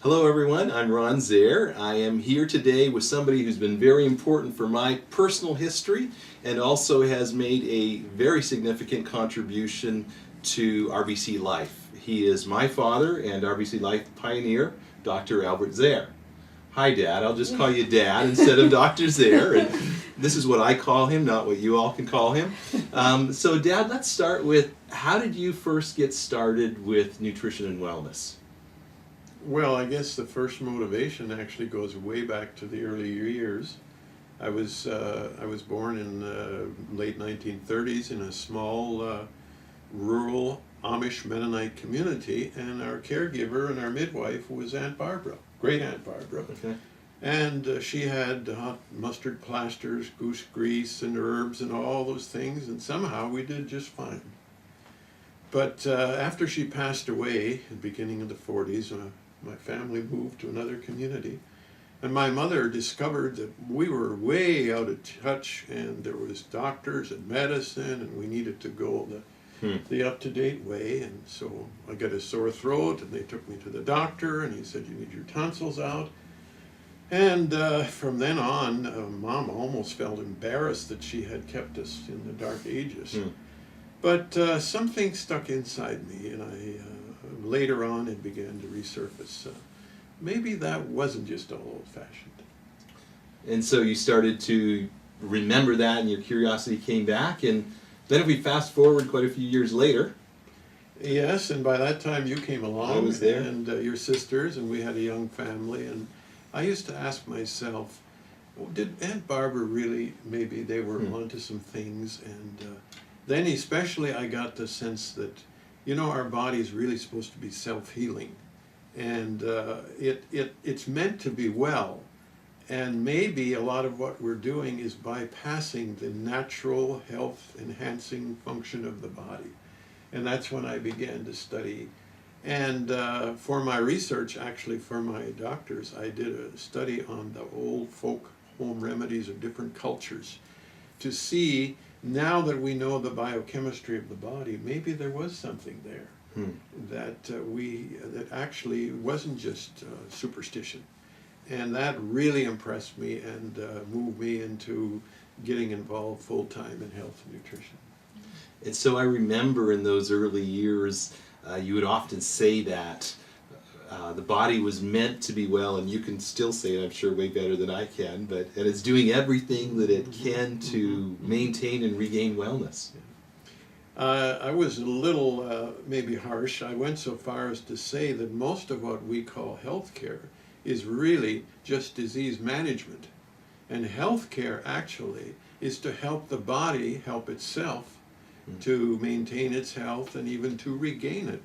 Hello everyone, I'm Ron Zehr. I am here today with somebody who's been very important for my personal history and also has made a very significant contribution to RBC Life. He is my father and RBC Life pioneer, Dr. Albert Zehr. Hi Dad, I'll just call you Dad instead of Dr. Zehr, and this is what I call him, not what you all can call him. So Dad, let's start with, how did you first get started with nutrition and wellness? Well, I guess the first motivation actually goes way back to the early years. I was born in the late 1930s in a small rural Amish Mennonite community, and our caregiver and our midwife was Aunt Barbara, great Aunt Barbara. Okay. And she had hot mustard plasters, goose grease, and herbs and all those things, and somehow we did just fine. But after she passed away at the beginning of the 40s, my family moved to another community, and my mother discovered that we were way out of touch, and there was doctors and medicine, and we needed to go the up-to-date way. And so I got a sore throat, and they took me to the doctor, and he said, "You need your tonsils out." And from then on, Mom almost felt embarrassed that she had kept us in the dark ages. But something stuck inside me, and later on it began to resurface. Maybe that wasn't just all old-fashioned. And so you started to remember that, and your curiosity came back, and then if we fast forward quite a few years later. Yes, and by that time you came along. I was there. And your sisters, and we had a young family, and I used to ask myself, did Aunt Barbara really, maybe they were onto some things? And then especially I got the sense that, our body is really supposed to be self-healing, and it's meant to be well, and maybe a lot of what we're doing is bypassing the natural health-enhancing function of the body. And that's when I began to study. And for my research, actually for my doctors, I did a study on the old folk home remedies of different cultures to see, now that we know the biochemistry of the body, maybe there was something there that actually wasn't just superstition. And that really impressed me and moved me into getting involved full-time in health and nutrition. And so I remember in those early years, you would often say that the body was meant to be well, and you can still say it, I'm sure, way better than I can, and it's doing everything that it can to maintain and regain wellness. I was a little maybe harsh. I went so far as to say that most of what we call healthcare is really just disease management. And healthcare actually is to help the body help itself, to maintain its health and even to regain it.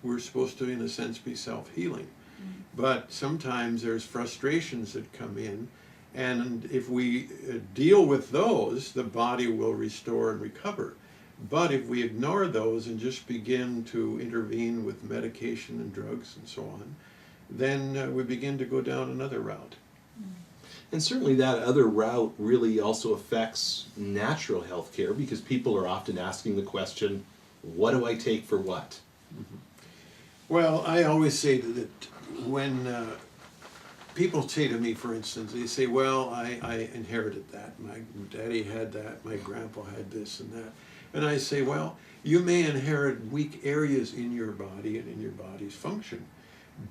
We're supposed to, in a sense, be self-healing. But sometimes there's frustrations that come in, and if we deal with those, the body will restore and recover. But if we ignore those and just begin to intervene with medication and drugs and so on, then we begin to go down another route. And certainly that other route really also affects natural health care, because people are often asking the question, what do I take for what? Well, I always say that when people say to me, for instance, they say, well, I inherited that. My daddy had that, my grandpa had this and that. And I say, well, you may inherit weak areas in your body and in your body's function,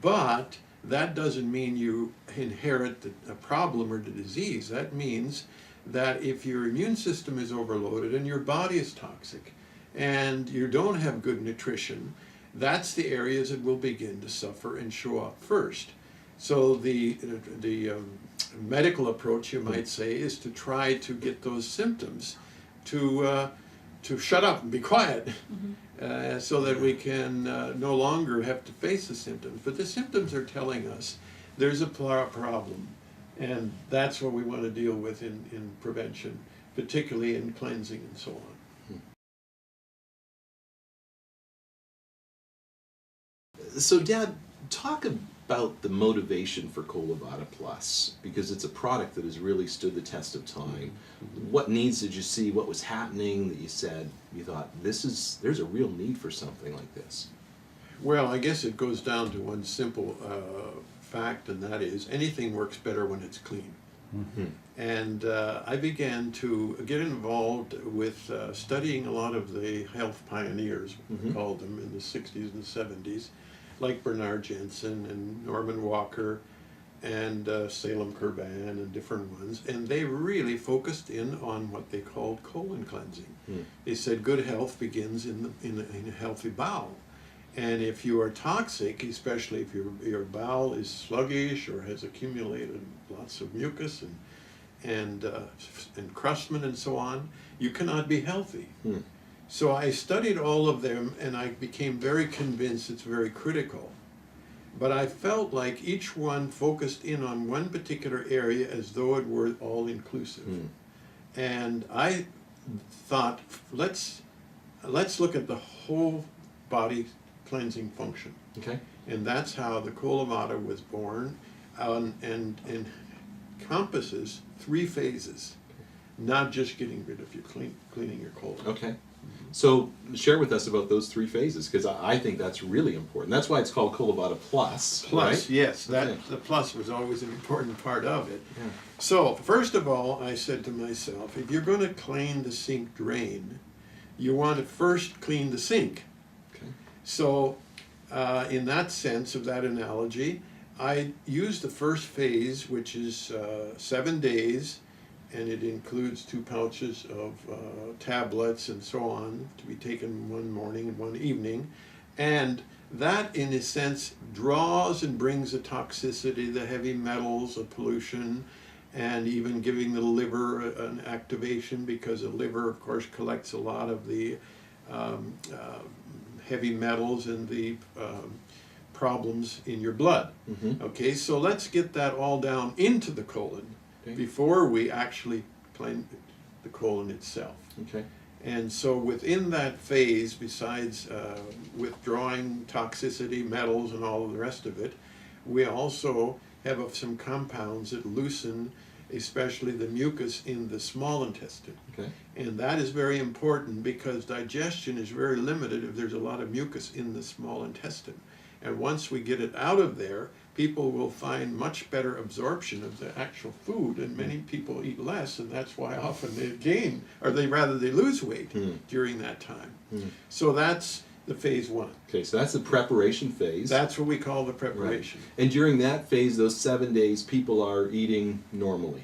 but that doesn't mean you inherit a problem or the disease. That means that if your immune system is overloaded and your body is toxic and you don't have good nutrition, that's the areas that will begin to suffer and show up first. So the medical approach, you might say, is to try to get those symptoms to shut up and be quiet. So that we can no longer have to face the symptoms. But the symptoms are telling us there's a problem, and that's what we want to deal with in prevention, particularly in cleansing and so on. So Dad, talk about the motivation for Colo Vada Plus, because it's a product that has really stood the test of time. What needs did you see? What was happening that you said, you thought, there's a real need for something like this? Well, I guess it goes down to one simple fact, and that is anything works better when it's clean. Mm-hmm. And I began to get involved with studying a lot of the health pioneers, we called them, in the 60s and 70s, like Bernard Jensen and Norman Walker and Salem Kurban and different ones. And they really focused in on what they called colon cleansing. They said good health begins in a healthy bowel. And if you are toxic, especially if your bowel is sluggish or has accumulated lots of mucus and crustman and so on, you cannot be healthy. So I studied all of them, and I became very convinced it's very critical. But I felt like each one focused in on one particular area as though it were all-inclusive. And I thought, let's look at the whole body cleansing function. Okay. And that's how the Colo Vada was born, and encompasses 3 phases, not just getting rid of your cleaning your colon. Okay. So share with us about those 3 phases, because I think that's really important. That's why it's called Colo Vada Plus. Plus, right? yes, Okay. the plus was always an important part of it. Yeah. So first of all, I said to myself, if you're going to clean the sink drain, you want to first clean the sink. Okay. So in that sense of that analogy, I used the first phase, which is 7 days, and it includes 2 pouches of tablets and so on to be taken one morning and one evening. And that, in a sense, draws and brings the toxicity, the heavy metals, the pollution, and even giving the liver an activation, because the liver, of course, collects a lot of the heavy metals and the problems in your blood. Okay, so let's get that all down into the colon before we actually clean the colon itself. Okay. And so within that phase, besides withdrawing toxicity, metals, and all of the rest of it, we also have some compounds that loosen especially the mucus in the small intestine. Okay. And that is very important, because digestion is very limited if there's a lot of mucus in the small intestine. And once we get it out of there, people will find much better absorption of the actual food, and many people eat less, and that's why often they gain, or they lose weight during that time. So that's the phase 1. Okay, so that's the preparation phase. That's what we call the preparation. Right. And during that phase, those 7 days, people are eating normally.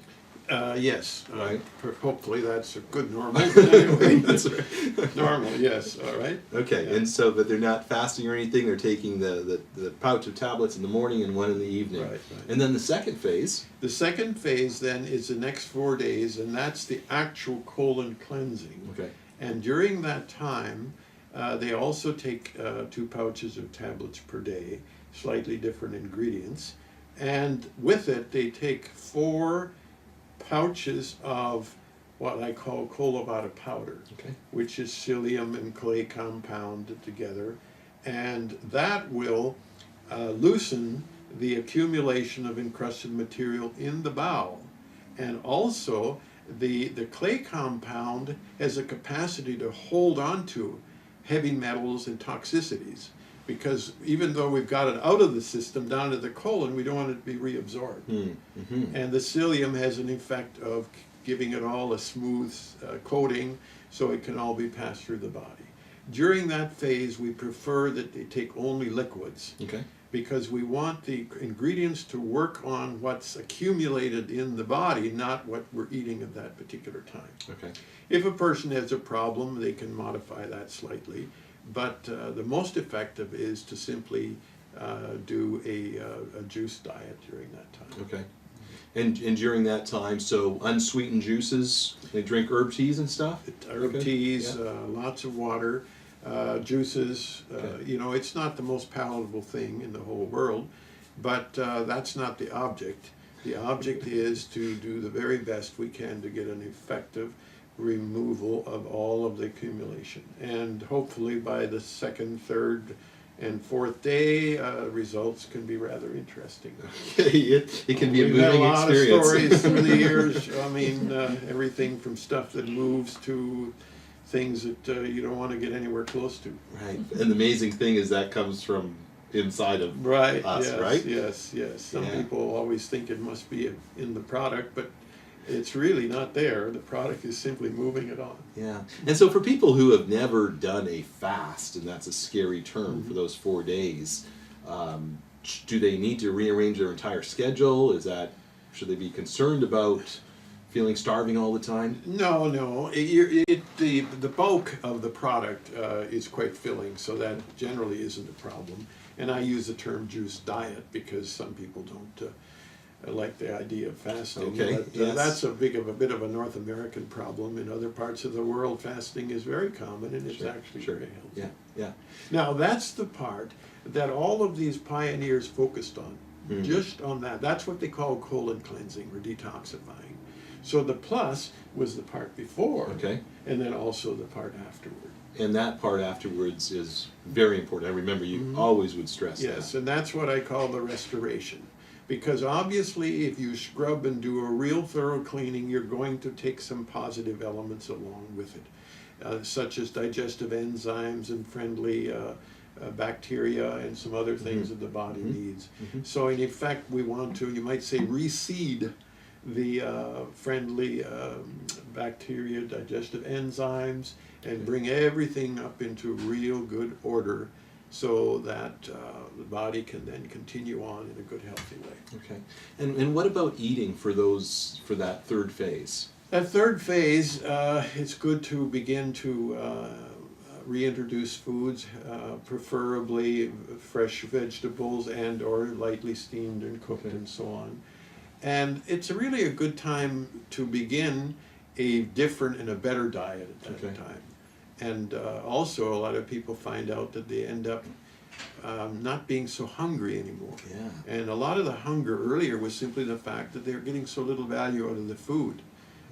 Yes. Right. Hopefully that's a good normal. Anyway, That's right. normal, yes. All right. Okay, Yeah. and so, but they're not fasting or anything. They're taking the pouch of tablets in the morning and one in the evening. Right, right. And then the second phase. The second phase then is the next 4 days, and that's the actual colon cleansing. Okay. And during that time, they also take 2 pouches of tablets per day, slightly different ingredients. And with it, they take 4 pouches of what I call Colo Vada powder, Okay. which is psyllium and clay compounded together. And that will loosen the accumulation of encrusted material in the bowel. And also, the clay compound has a capacity to hold on to heavy metals and toxicities, because even though we've got it out of the system down to the colon, we don't want it to be reabsorbed. And the psyllium has an effect of giving it all a smooth coating, so it can all be passed through the body. During that phase, we prefer that they take only liquids, Okay. because we want the ingredients to work on what's accumulated in the body, not what we're eating at that particular time. Okay. If a person has a problem, they can modify that slightly, but the most effective is to simply do a juice diet during that time. Okay. And during that time, so unsweetened juices, they drink herb teas and stuff? Herb Okay. teas, Yeah. lots of water, juices. Okay. You know, it's not the most palatable thing in the whole world, but that's not the object. The object is to do the very best we can to get an effective removal of all of the accumulation. And hopefully by the 2nd, 3rd, and 4th day, results can be rather interesting. it can be a We've had a moving lot experience. of stories through the years. I mean, everything from stuff that moves to things that you don't want to get anywhere close to. Right. And the amazing thing is that comes from inside of Right, us, yes, right? yes. Some Yeah. people always think it must be in the product, but it's really not there. The product is simply moving it on. Yeah. And so for people who have never done a fast, and that's a scary term for those 4 days, do they need to rearrange their entire schedule? Should they be concerned about feeling starving all the time? No. The bulk of the product is quite filling, so that generally isn't a problem. And I use the term juice diet because some people don't like the idea of fasting. Okay, But, yes. that's a bit of a North American problem. In other parts of the world, fasting is very common, and it's actually very healthy. Yeah. Now, that's the part that all of these pioneers focused on, just on that. That's what they call colon cleansing or detoxifying. So the plus was the part before, Okay. and then also the part afterward. And that part afterwards is very important. I remember you always would stress Yes, that. and that's what I call the restoration. Because obviously, if you scrub and do a real thorough cleaning, you're going to take some positive elements along with it, such as digestive enzymes and friendly bacteria and some other things that the body needs. So in effect, we want to, you might say, reseed the friendly bacteria, digestive enzymes, and bring everything up into real good order so that the body can then continue on in a good, healthy way. Okay. And what about eating for that third phase? That third phase, it's good to begin to reintroduce foods, preferably fresh vegetables and or lightly steamed and cooked and so on. And it's really a good time to begin a different and a better diet at that time. And also a lot of people find out that they end up not being so hungry anymore. Yeah. And a lot of the hunger earlier was simply the fact that they're getting so little value out of the food.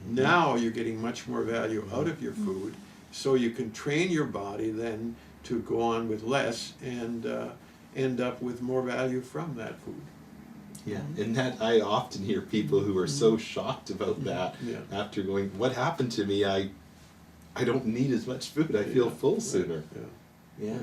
Now you're getting much more value out of your food, so you can train your body then to go on with less and end up with more value from that food. Yeah, and that I often hear people who are so shocked about that after going, what happened to me? I don't need as much food. I feel full sooner. Yeah.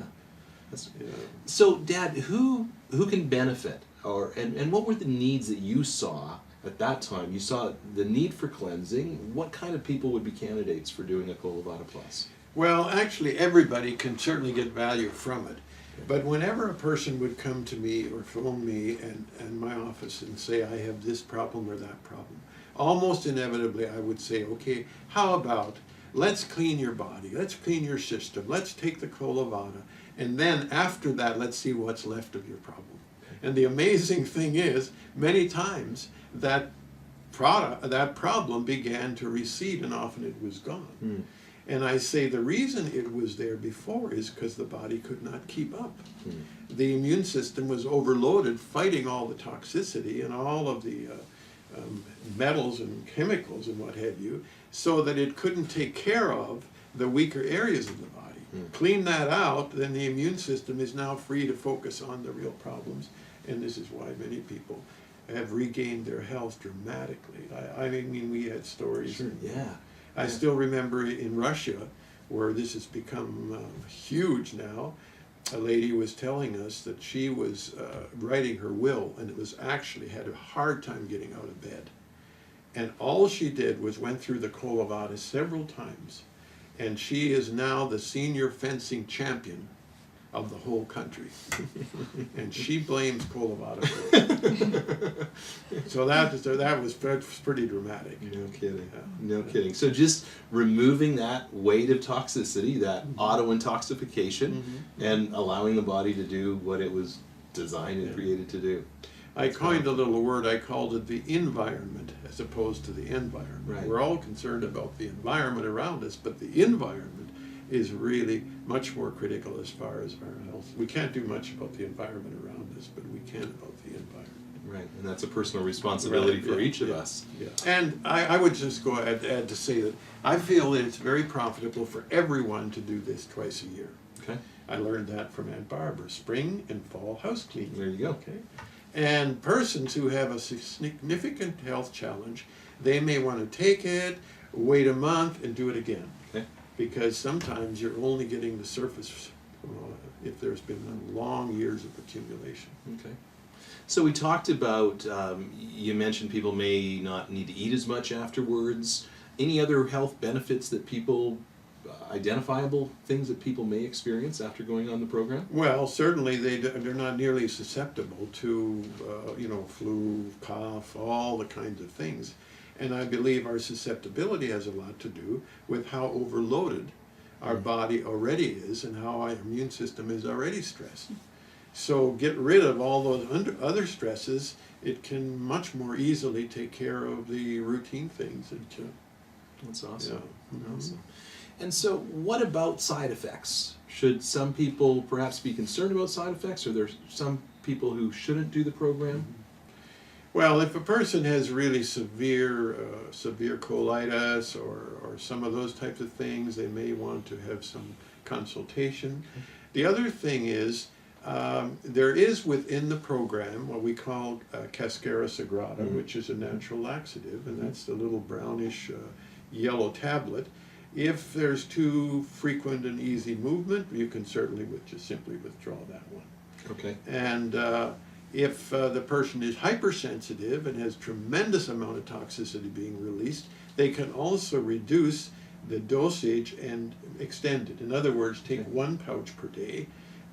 So, Dad, who can benefit, and what were the needs that you saw at that time? You saw the need for cleansing. What kind of people would be candidates for doing a Colo Vada Plus? Well, actually, everybody can certainly get value from it. But whenever a person would come to me or phone me and my office and say, I have this problem or that problem, almost inevitably I would say, okay, how about let's clean your body, let's clean your system, let's take the Colo Vada, and then after that, let's see what's left of your problem. And the amazing thing is, many times that problem began to recede and often it was gone. And I say the reason it was there before is because the body could not keep up. The immune system was overloaded fighting all the toxicity and all of the metals and chemicals and what have you, so that it couldn't take care of the weaker areas of the body. Clean that out, then the immune system is now free to focus on the real problems, and this is why many people have regained their health dramatically. I mean, we had stories. I still remember in Russia, where this has become huge now, a lady was telling us that she was writing her will, and it was actually had a hard time getting out of bed. And all she did was went through the Colo Vada several times, and she is now the senior fencing champion of the whole country. And she blames Colo Vada for it. So that was pretty dramatic. No kidding. No kidding. So just removing that weight of toxicity, that auto-intoxication, and allowing the body to do what it was designed and created to do. I coined a little word, I called it the environment as opposed to the environment. Right. We're all concerned about the environment around us, but the environment is really much more critical as far as our health. We can't do much about the environment around us, but we can about the environment. Right, and that's a personal responsibility for each of us. And I would just go add to say that I feel that it's very profitable for everyone to do this twice a year. Okay. I learned that from Aunt Barbara, spring and fall house cleaning. There you go. Okay. And persons who have a significant health challenge, they may want to take it, wait a month, and do it again. Okay. Because sometimes you're only getting the surface if there's been long years of accumulation. Okay. So we talked about, you mentioned people may not need to eat as much afterwards. Any other health benefits that people, identifiable things that people may experience after going on the program? Well, certainly they're not nearly susceptible to, flu, cough, all the kinds of things. And I believe our susceptibility has a lot to do with how overloaded our body already is and how our immune system is already stressed. So get rid of all those other stresses, it can much more easily take care of the routine things. That's awesome. Yeah. Awesome. And so what about side effects? Should some people perhaps be concerned about side effects? Are there some people who shouldn't do the program? Well, if a person has really severe colitis or some of those types of things, they may want to have some consultation. The other thing is, there is within the program what we call Cascara Sagrada, which is a natural laxative, and that's the little brownish yellow tablet. If there's too frequent and easy movement, you can certainly just simply withdraw that one. Okay. And if the person is hypersensitive and has tremendous amount of toxicity being released, they can also reduce the dosage and extend it. In other words, take 1 pouch per day,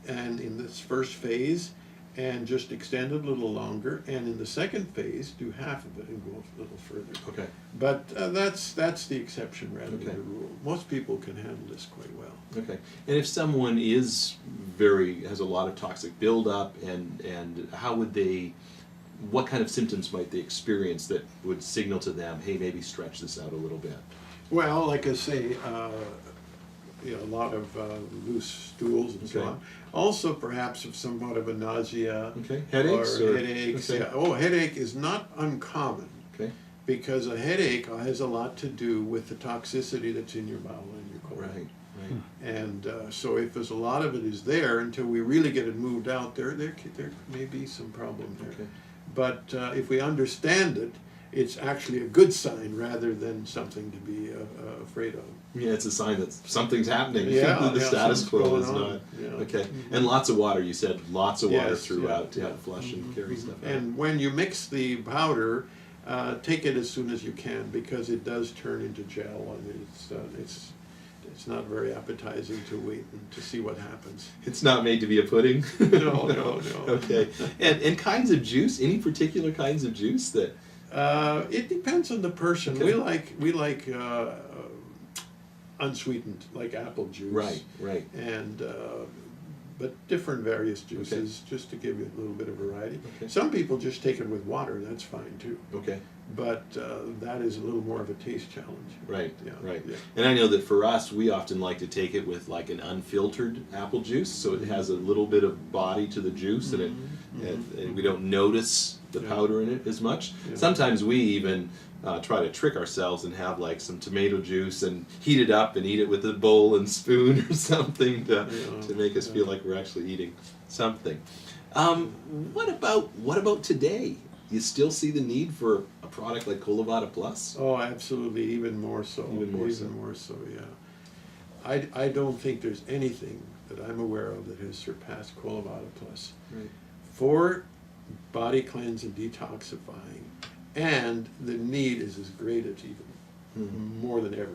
and in this first phase, and just extend it a little longer, and in the second phase, do half of it and go a little further. Okay. But that's the exception rather Okay. than the rule. Most people can handle this quite well. Okay. And if someone has a lot of toxic buildup, and how would they, what kind of symptoms might they experience that would signal to them, hey, maybe stretch this out a little bit? Well, like I say, a lot of loose stools and so Okay. on. Also, perhaps of somewhat of a nausea. Okay. Headaches? Or headaches. Okay. Yeah. Oh, headache is not uncommon, Okay. because a headache has a lot to do with the toxicity that's in your bowel and your colon. Right. Right. And so if there's a lot of it is there, until we really get it moved out, there may be some problem there. Okay. But if we understand it, it's actually a good sign rather than something to be afraid of. Yeah, it's a sign that something's happening. Yeah, The status something's quo going is on. not. Yeah. Okay. And lots of water, you said lots of water Yes, throughout to yeah. help flush and carry stuff out. And when you mix the powder, take it as soon as you can, because it does turn into gel, and it's not very appetizing to wait and to see what happens. It's not made to be a pudding? No. Okay. And kinds of juice, any particular kinds of juice that? It depends on the person. Okay. We like unsweetened, like apple juice. Right. And but different various juices, just to give you a little bit of variety. Okay. Some people just take it with water, that's fine too. Okay. But that is a little more of a taste challenge. Right. Yeah. Right. Yeah. And I know that for us, we often like to take it with like an unfiltered apple juice, so it has a little bit of body to the juice, and and we don't notice the powder in it as much. Yeah. Sometimes we even try to trick ourselves and have like some tomato juice and heat it up and eat it with a bowl and spoon or something to make us feel like we're actually eating something. What about today? You still see the need for a product like Colo Vada Plus? Oh, absolutely, even more so. Even more so, yeah. I don't think there's anything that I'm aware of that has surpassed Colo Vada Plus. Right. For body cleanse and detoxifying, and the need is as great as even more than ever.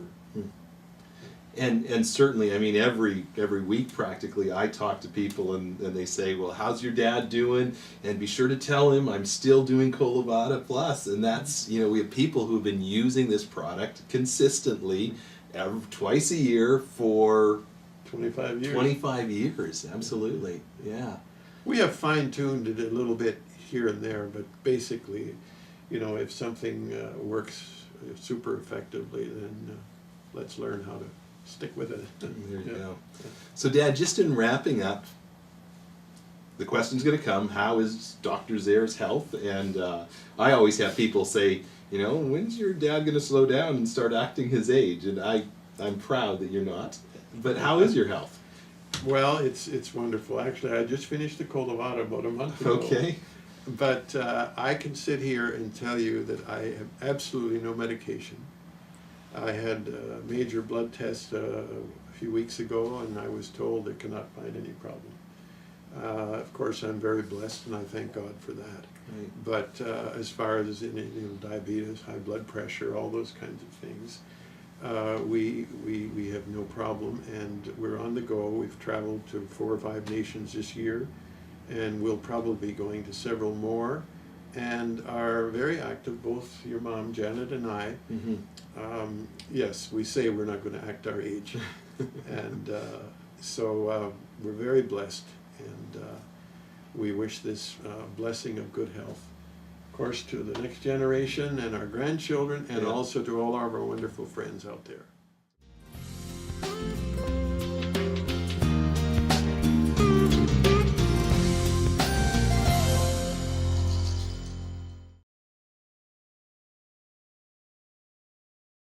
And certainly, I mean, every week practically, I talk to people and they say, well, how's your dad doing? And be sure to tell him I'm still doing Colo Vada Plus. And that's, we have people who have been using this product consistently twice a year for 25 years. 25 years, absolutely, yeah. We have fine-tuned it a little bit here and there, but basically, if something works super effectively, then let's learn how to stick with it. There you go. So, Dad, just in wrapping up, the question's going to come, how is Dr. Zehr's health? And I always have people say, when's your dad going to slow down and start acting his age? And I'm proud that you're not. But how is your health? Well, it's wonderful. Actually, I just finished the Colo-Vada about a month ago. Okay. But I can sit here and tell you that I have absolutely no medication. I had a major blood test a few weeks ago, and I was told they cannot find any problem. Of course, I'm very blessed, and I thank God for that. Right. But as far as diabetes, high blood pressure, all those kinds of things, we have no problem, and we're on the go. We've traveled to 4 or 5 nations this year, and we'll probably be going to several more, and are very active, both your mom, Janet, and I. Mm-hmm. Yes, we say we're not going to act our age, and so we're very blessed, and we wish this blessing of good health, of course, to the next generation and our grandchildren, and Yeah. also to all of our wonderful friends out there.